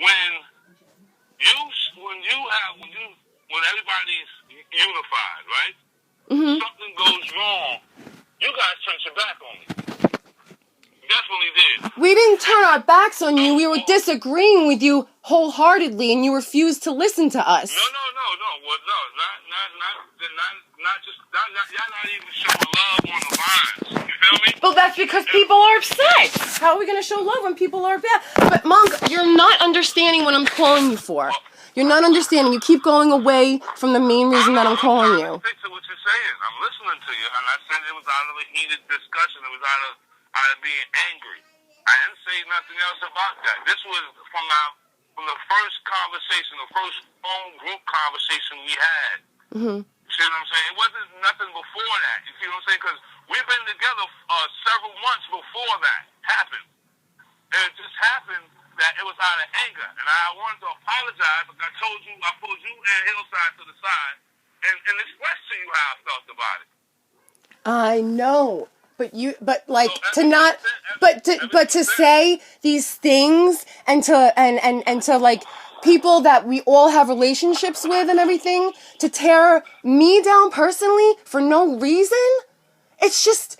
when when everybody's unified, right? Mm-hmm. Something goes wrong, you guys turn your back on me. Definitely did. We didn't turn our backs on you. We were disagreeing with you wholeheartedly, and you refused to listen to us. No. Well, no, y'all not even showing love on the lines. You feel me? But that's because people are upset. How are we going to show love when people are upset? But, Monk, you're not understanding what I'm calling you for. You're not understanding. You keep going away from the main reason that I'm calling you. I'm listening to what you're saying. I'm listening to you, and I said it was out of a heated discussion. It was out of being angry. I didn't say nothing else about that. This was from the first conversation, the first phone group conversation we had. Mm-hmm. You see what I'm saying? It wasn't nothing before that. You see what I'm saying? Because we've been together several months before that happened. And it just happened that it was out of anger. And I wanted to apologize, like I told you, I pulled you and Hillside to the side and expressed to you how I felt about it. I know. But to say these things and to like people that we all have relationships with and everything, to tear me down personally for no reason, it's just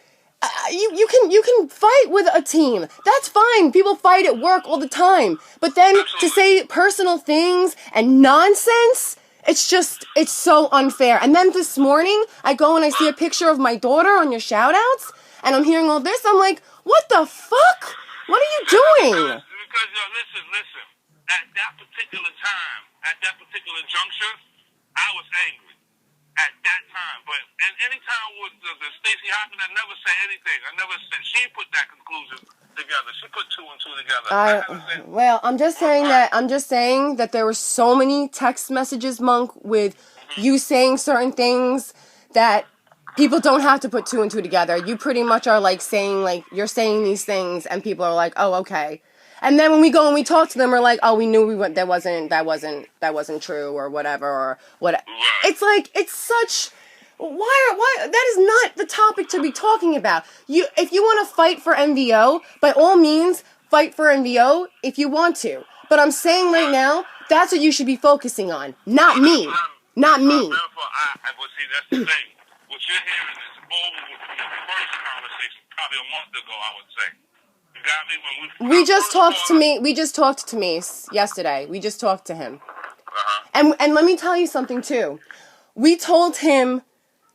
you can fight with a team. That's fine. People fight at work all the time. But then to say personal things and nonsense, it's so unfair. And then this morning, I go and I see a picture of my daughter on your shout-outs, and I'm hearing all this. I'm like, what the fuck? What are you doing? Because listen. At that particular time, at that particular juncture, I was angry. At that time. But at any time with the Stacey Hoffman, I never said anything. I never said she put that conclusion together. She put two and two together. I'm just saying that there were so many text messages, Monk, with you saying certain things that people don't have to put two and two together. You pretty much are like saying, like, you're saying these things and people are like, oh, okay. And then when we go and we talk to them, we're like, oh, we knew that wasn't true or whatever or what. It's like, it's such, why, that is not the topic to be talking about. If you want to fight for MVO, by all means, fight for MVO if you want to. But I'm saying right now, that's what you should be focusing on. Not me. Not me. But see, that's the thing. What you're hearing is over from the first conversation, probably a month ago, I would say. You got me? When we just talked to Mace yesterday. We just talked to him. Uh-huh. And let me tell you something too. We told him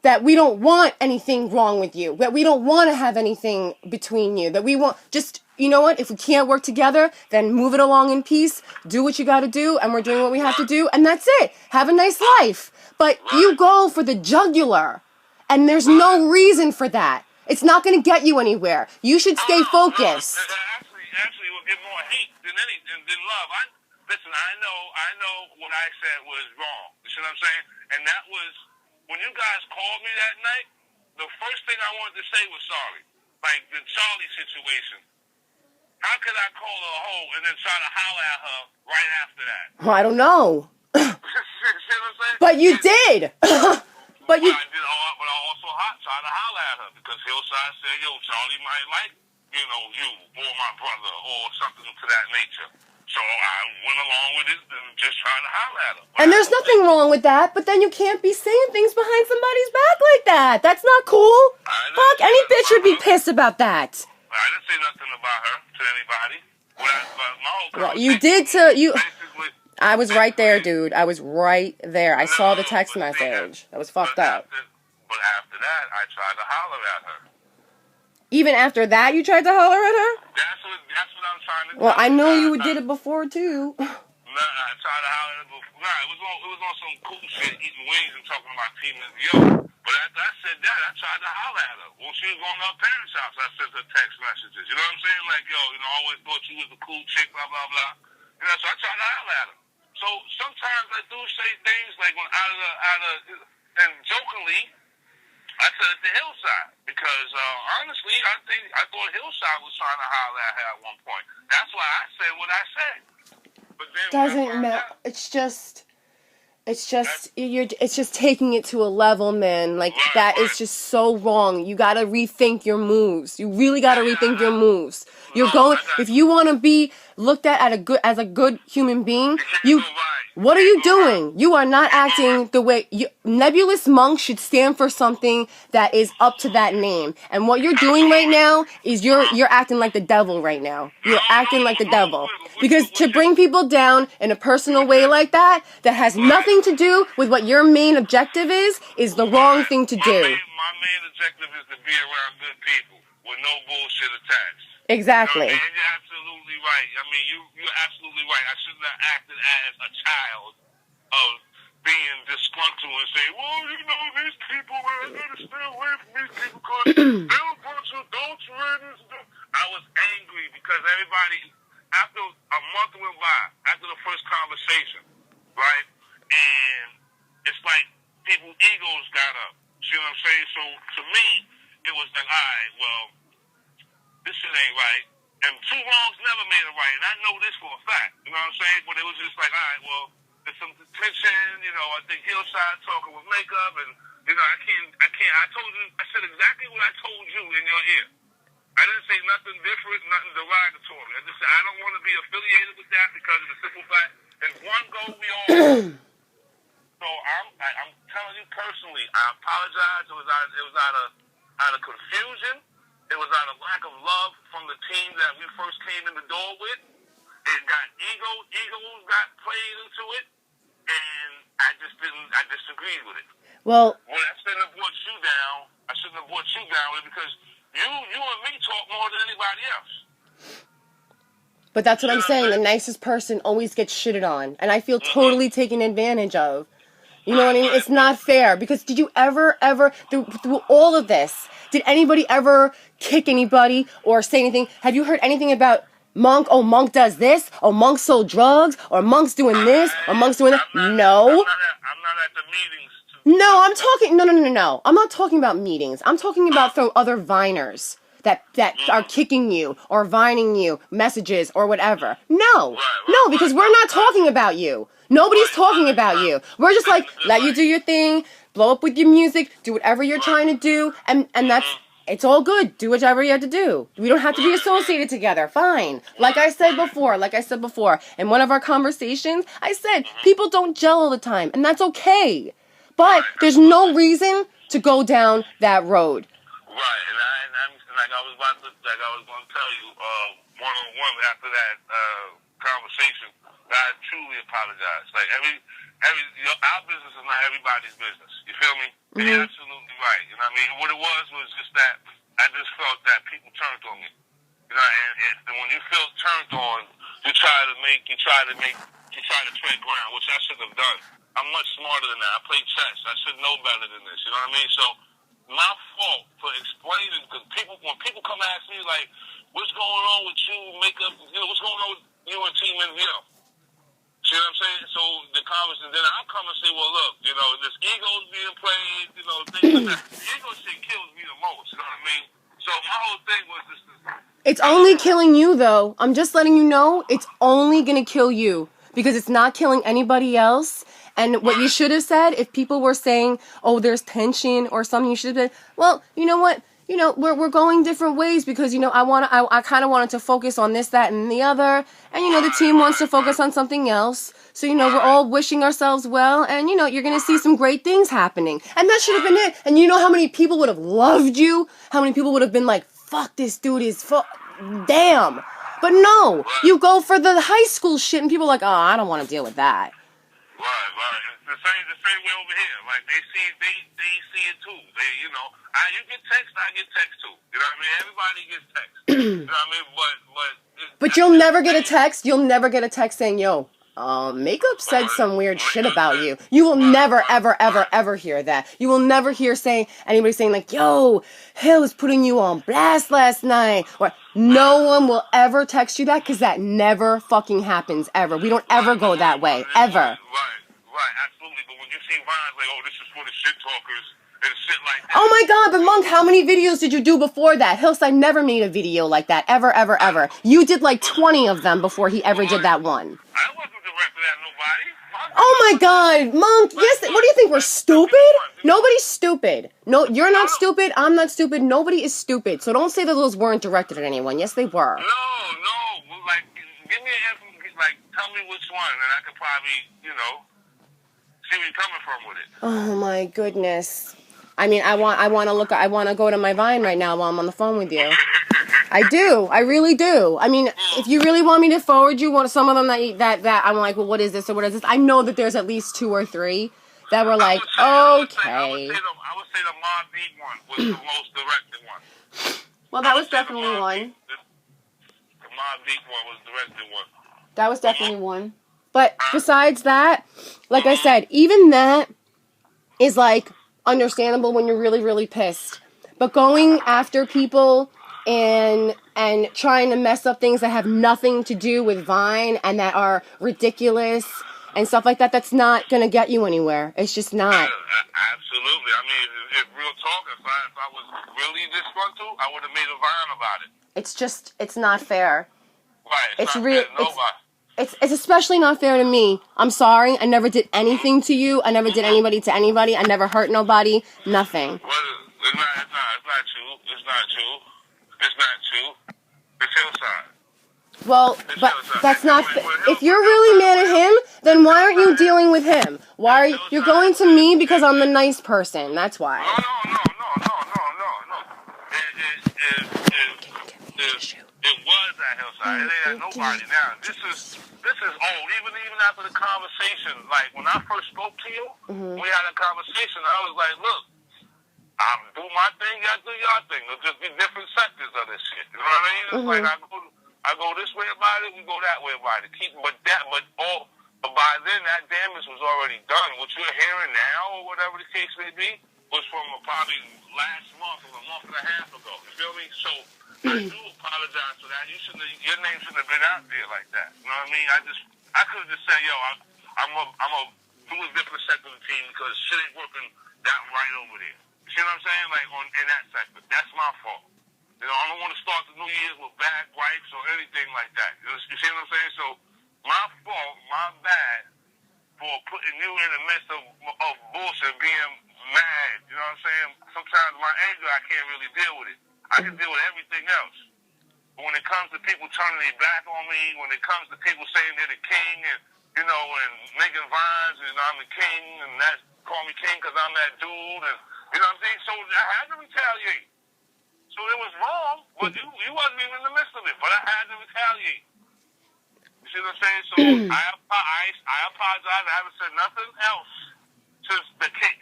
that we don't want anything wrong with you, that we don't want to have anything between you, that we want just, you know what, if we can't work together, then move it along in peace, do what you got to do, and we're doing what we have to do, and that's it. Have a nice life. But you go for the jugular, and there's no reason for that. It's not going to get you anywhere. You should stay focused. Actually, it will get more hate than love. I know what I said was wrong. You see what I'm saying? And that was, when you guys called me that night, the first thing I wanted to say was sorry. Like the Charlie situation. How could I call her a hoe and then try to holler at her right after that? Well, I don't know. See what I'm saying? But you did. But I also tried to holler at her because Hillside said, yo, Charlie might like, you or my brother or something to that nature. So I went along with it and just trying to holler at her. And there's nothing wrong with that, but then you can't be saying things behind somebody's back like that. That's not cool. Fuck, any bitch would be pissed about that. I didn't say nothing about her to anybody. You did to you. I was right there, dude. I was right there. I saw the text message. That was fucked up. But after that, I tried to holler at her. Even after that, you tried to holler at her? That's what I'm trying to do. Well, I know you did it before, too. Nah, I tried to holler at her before. Nah, it was on some cool shit, eating wings and talking about Team MVO. But after I said that, I tried to holler at her. When she was going to her parents' house, I sent her text messages. You know what I'm saying? Like, yo, I always thought you was a cool chick, blah, blah, blah. So I tried to holler at her. So sometimes I do say things like when and jokingly, I said it to Hillside because honestly, I thought Hillside was trying to holler at her at one point. That's why I said what I said. But then doesn't matter. It's just It's just taking it to a level, man. Like that is just so wrong. You gotta rethink your moves. You really gotta rethink your moves. You're going if you want to be looked at as a good human being. What are you doing? You are not acting the way Nebulous Monk should stand for something that is up to that name. And what you're doing right now is you're acting like the devil right now. You're acting like the devil. Because to bring people down in a personal way like that has nothing to do with what your main objective is the wrong thing to do. My main objective is to be around good people with no bullshit attached. Exactly. You know, and you're absolutely right. I mean, you're absolutely right. I shouldn't have acted as a child of being disgruntled and saying, well, you know, these people, man, I gotta stay away from these people because they're a bunch of adulterators. I was angry because everybody, after a month went by, after the first conversation, right, and it's like people's egos got up. See what I'm saying? So to me, it was like, all right, well, this shit ain't right. And two wrongs never made a right. And I know this for a fact. You know what I'm saying? But it was just like, all right, well, there's some tension. You know, I think Hillside talking with makeup. And, you know, I can't. I told you, I said exactly what I told you in your ear. I didn't say nothing different, nothing derogatory. I just said I don't want to be affiliated with that because of the simple fact there's one goal we all have. So I'm telling you personally, I apologize. It was out of confusion. It was out of lack of love from the team that we first came in the door with. It got egos got played into it, and I disagreed with it. Well, I shouldn't have brought you down. I shouldn't have brought you down with it because you and me talk more than anybody else. But that's what I'm saying. The nicest person always gets shitted on, and I feel totally taken advantage of. You know what I mean? It's not fair. Because did you ever, through all of this, did anybody ever kick anybody or say anything? Have you heard anything about Monk? Oh, Monk does this? Or Monk sold drugs? Or Monk's doing this? Or Monk's doing that? No. I'm not at the meetings. No, I'm talking... No. I'm not talking about meetings. I'm talking about from other Viners that are kicking you or vining you messages or whatever. No, because we're not talking about you. Nobody's talking about you. We're just like, let you do your thing, blow up with your music, do whatever you're trying to do, and that's, it's all good. Do whatever you have to do. We don't have to be associated together. Fine. Like I said before, in one of our conversations, I said, people don't gel all the time, and that's okay. But there's no reason to go down that road. Right, and like I was going to tell you, one-on-one after that conversation, I truly apologize. Like our business is not everybody's business. You feel me? Mm-hmm. And you're absolutely right. You know what I mean? What it was just that I just felt that people turned on me. You know, and when you feel turned on, you try to tread ground, which I shouldn't have done. I'm much smarter than that. I play chess. I should know better than this. You know what I mean? So my fault for explaining, because when people come ask me like, what's going on with you, makeup, you know, what's going on with you and Team NVL? See what I'm saying? So the conversation, then I'll come and say, well, look, you know, this ego's being played, you know, things like that. The ego shit kills me the most, you know what I mean? So my whole thing was this. It's only killing you, though. I'm just letting you know, it's only going to kill you because it's not killing anybody else. And what you should have said, if people were saying, oh, there's tension or something, you should have been, well, you know what? You know, we're going different ways because, you know, I kind of wanted to focus on this, that, and the other. And, you know, the team wants to focus on something else. So, you know, we're all wishing ourselves well. And, you know, you're going to see some great things happening. And that should have been it. And you know how many people would have loved you? How many people would have been like, fuck, this dude is damn. But no, you go for the high school shit and people are like, oh, I don't want to deal with that. Right. It's the same way over here. Like they see it too. They, you know, you get text, I get text too. You know what I mean? Everybody gets text. You know what I mean? But you'll never get a text. You'll never get a text saying, "Yo, Makeup said some weird shit about you." You will never, ever hear that. You will never hear anybody saying like, "Yo, Hill was putting you on blast last night," or no one will ever text you that because that never fucking happens ever. We don't ever go that way ever. Right, absolutely. But when you see Vines like, oh, this is for the shit talkers and shit like that. Oh my God, but Monk, how many videos did you do before that? Hillside never made a video like that, ever. You did like 20 of them before he ever did that one. I wasn't directed at nobody. My Oh my God, Monk. Yes. What do you think? We're stupid? Nobody's stupid. No, you're not stupid. I'm not stupid. Nobody is stupid. So don't say that those weren't directed at anyone. Yes, they were. No. Like, give me tell me which one, and I could probably, see where you're coming from with it. Oh my goodness. I mean, I want to go to my Vine right now while I'm on the phone with you. I do. I really do. I mean, if you really want me to forward you some of them that I'm like, well, what is this or what is this? I know that there's at least 2 or 3 that were like, okay. I would say the Mobb Deep one was the most directed one. Well, that was definitely one. The Mobb Deep one was the directed one. That was definitely one. But besides that, like I said, even that is like understandable when you're really, really pissed. But going after people and trying to mess up things that have nothing to do with Vine and that are ridiculous and stuff like that, that's not going to get you anywhere. It's just not. Absolutely. I mean, if real talk, if I was really disgruntled, I would have made a Vine about it. It's not fair. Right. It's not real. fair to nobody. It's especially not fair to me. I'm sorry. I never did anything to you. I never did anybody to anybody. I never hurt nobody. Nothing. Well, it's not true. It's not true. It's Hillside. Well, but that's not. If you're really mad at him, then why aren't you dealing with him? Why are you're going to me because I'm the nice person? That's why. No. It was at Hillside. It ain't at nobody now. This is old. Even after the conversation, like when I first spoke to you, we had a conversation. I was like, look, I'm do my thing, y'all do your thing. There'll just be different sectors of this shit. You know what I mean? It's like I go this way about it, we go that way about it. But by then that damage was already done. What you're hearing now, or whatever the case may be, was from probably last month or a month and a half ago. You feel me? So I do apologize for that. Your name shouldn't have been out there like that. You know what I mean? I could have just said, yo, I'm a do a different sector of the team because shit ain't working that right over there. You see what I'm saying? Like in that sector. That's my fault. I don't want to start the new year with bad gripes or anything like that. You see what I'm saying? So my fault, my bad for putting you in the midst of bullshit, being mad. You know what I'm saying? Sometimes my anger, I can't really deal with it. I can deal with everything else. But when it comes to people turning their back on me, when it comes to people saying they're the king and, and making vines and I'm the king and that call me king because I'm that dude and, you know what I'm saying? So I had to retaliate. So it was wrong, but you wasn't even in the midst of it, but I had to retaliate. You see what I'm saying? So I apologize. I haven't said nothing else since the kick.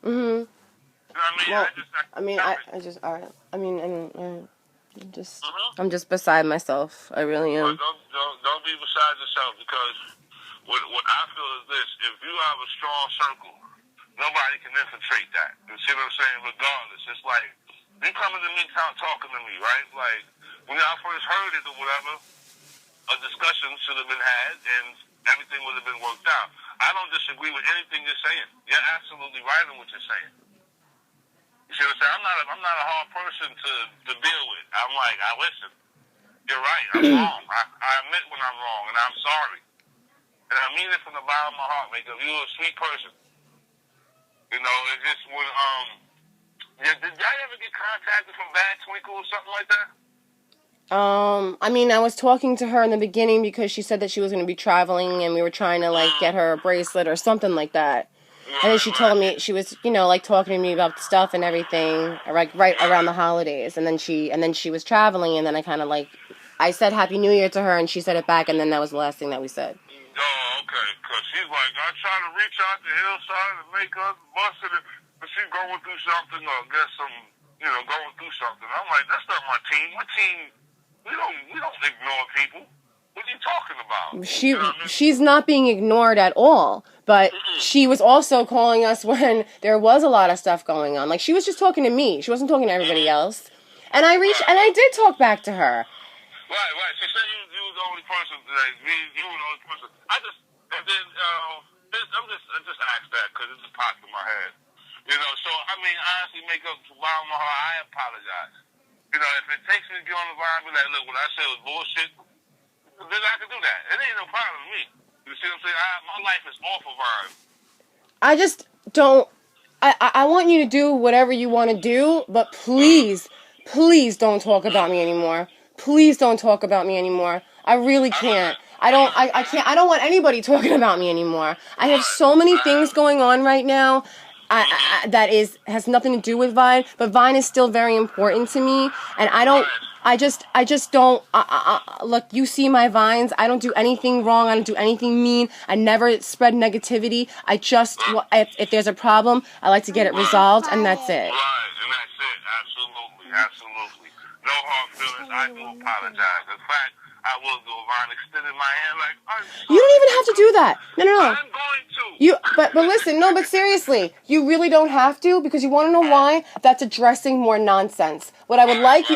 You know what I mean? Well, I'm just beside myself. I really am. Well, don't be beside yourself because what I feel is this: if you have a strong circle, nobody can infiltrate that. You see what I'm saying? Regardless, it's like you coming to me, talking to me, right? Like when I first heard it or whatever, a discussion should have been had and everything would have been worked out. I don't disagree with anything you're saying. You're absolutely right in what you're saying. You see what I'm saying? I'm not a hard person to deal with. I'm like, listen, you're right, I'm wrong. I admit when I'm wrong, and I'm sorry. And I mean it from the bottom of my heart, because you're a sweet person. It's just when, did y'all ever get contacted from Bad Twinkle or something like that? I mean, I was talking to her in the beginning because she said that she was going to be traveling, and we were trying to, get her a bracelet or something like that. And then she told me she was, talking to me about the stuff and everything, right around the holidays. And then she was traveling, and then I kind of I said Happy New Year to her, and she said it back, and then that was the last thing that we said. Oh, okay. Because she's like, I trying to reach out to Hillside and make us busted it, but she's going through something or get some, going through something. I'm like, that's not my team. My team, we don't ignore people. What are you talking about? She's not being ignored at all, but she was also calling us when there was a lot of stuff going on. Like, she was just talking to me. She wasn't talking to everybody else. And I did talk back to her. Right. She said you was the only person today. You were the only person. I just asked that because it just popped in my head. So, I mean, honestly, make up to bottom of my heart, I apologize. If it takes me to get on the line, be like, look, what I said was bullshit, then I can do that. It ain't no problem with me. You You see what I'm saying? My life is off of Vine. I just don't. I want you to do whatever you want to do, but please, please don't talk about me anymore. Please don't talk about me anymore. I really can't. I can't. I don't want anybody talking about me anymore. I have so many things going on right now. That has nothing to do with Vine, but Vine is still very important to me, and I just don't. Look, you see my Vines. I don't do anything wrong. I don't do anything mean. I never spread negativity. I just, if there's a problem, I like to get it resolved, and that's it. Right, and that's it. Absolutely, absolutely. No hard feelings. I do apologize. In fact, I will do. Vine extended my hand like, I'm sorry. You don't even have to do that. No. I'm going to. But listen, no, but seriously, you really don't have to, because you want to know why? That's addressing more nonsense. What I would like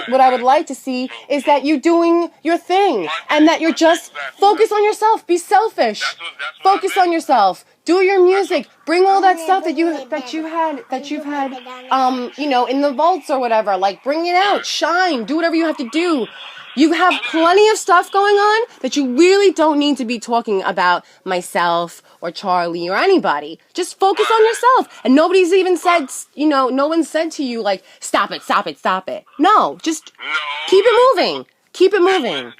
to see is that you doing your thing, and that you're just focus on yourself. Be selfish. That's what Focus on yourself. Do your music. Bring all that stuff that you've had, in the vaults or whatever. Like, bring it out. Shine. Do whatever you have to do. You have plenty of stuff going on that you really don't need to be talking about myself or Charlie or anybody. Just focus on yourself. And nobody's even said, no one said to you, like, stop it. No, just keep it moving. Keep it moving. It was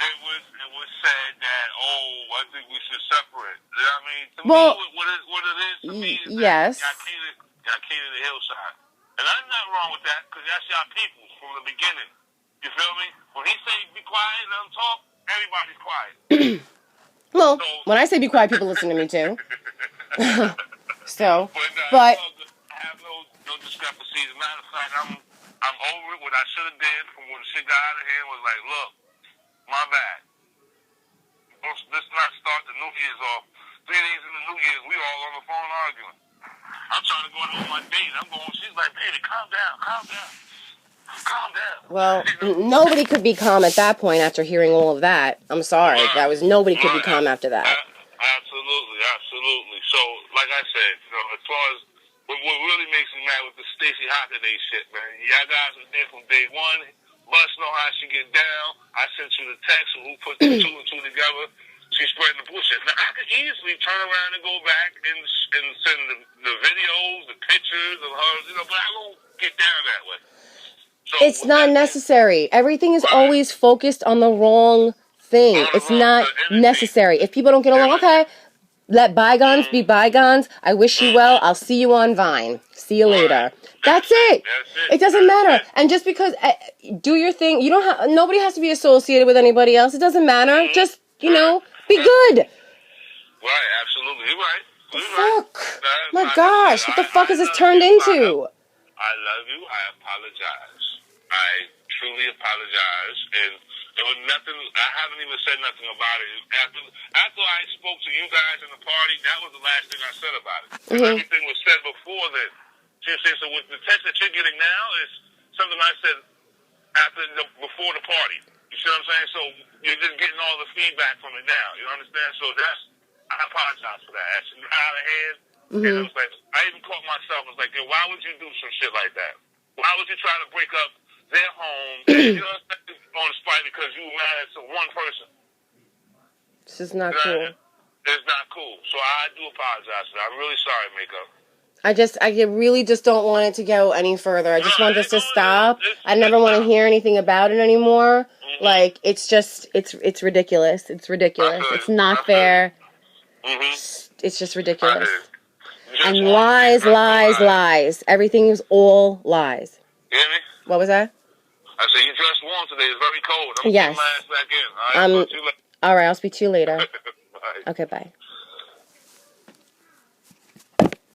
said that, I think we should separate. You know what I mean? To Well, me, what it is to me is yes. that y'all cater the hillside. And I'm not wrong with that, because that's y'all people from the beginning. You feel me? When he say be quiet, let him talk, everybody's quiet. Well, when I say be quiet, people listen to me too. But I have no discrepancies. As a matter of fact, I'm over it. What I should have did from when shit got out of hand was like, look, my bad. Let's not start the New Year's off. 3 days in the New Year's, we all on the phone arguing. I'm trying to go out on my date. She's like, baby, calm down. Calm down. Well, nobody could be calm at that point after hearing all of that. I'm sorry. Nobody could be calm after that. Absolutely. So, like I said, as far as what really makes me mad with the Stacey Hockaday shit, man. Y'all guys was there from day one. Must know how she get down. I sent you the text of who put the two and two together. She's spreading the bullshit. Now, I could easily turn around and go back and send the videos, the pictures of her, but I don't get down that way. So, it's not necessary. Everything is always focused on the wrong thing. It's not necessary. If people don't get along, okay, let bygones be bygones. I wish you well. I'll see you on Vine. See you later. That's it. It doesn't matter. And just because do your thing, nobody has to be associated with anybody else. It doesn't matter. Just, be good. Right, absolutely. You're right. Fuck. My gosh, what the fuck is this turned into? I love you. I apologize. I truly apologize. And there was nothing, I haven't even said nothing about it. After I spoke to you guys in the party, that was the last thing I said about it. Mm-hmm. Everything was said before then. So with the text that you're getting now is something I said before the party. You see what I'm saying? So you're just getting all the feedback from it now. You understand? So I apologize for that. That's out of hand. Mm-hmm. And it was like, I even caught myself. I was like, why would you do some shit like that? Why would you try to break up their home, on the spot because you were mad at one person? This is not cool. It's not cool. So I do apologize for that. I'm really sorry, Makeup. I really just don't want it to go any further. I just want this to stop. I never want to hear anything about it anymore. Mm-hmm. Like, it's just, it's ridiculous. It's ridiculous. It's not fair. Mm-hmm. It's just ridiculous. And lies. Everything is all lies. You hear me? What was that? I said, you dressed warm today. It's very cold. I'm yes. getting my ass back in. All right, all right, I'll speak to you later. Bye. Okay, bye.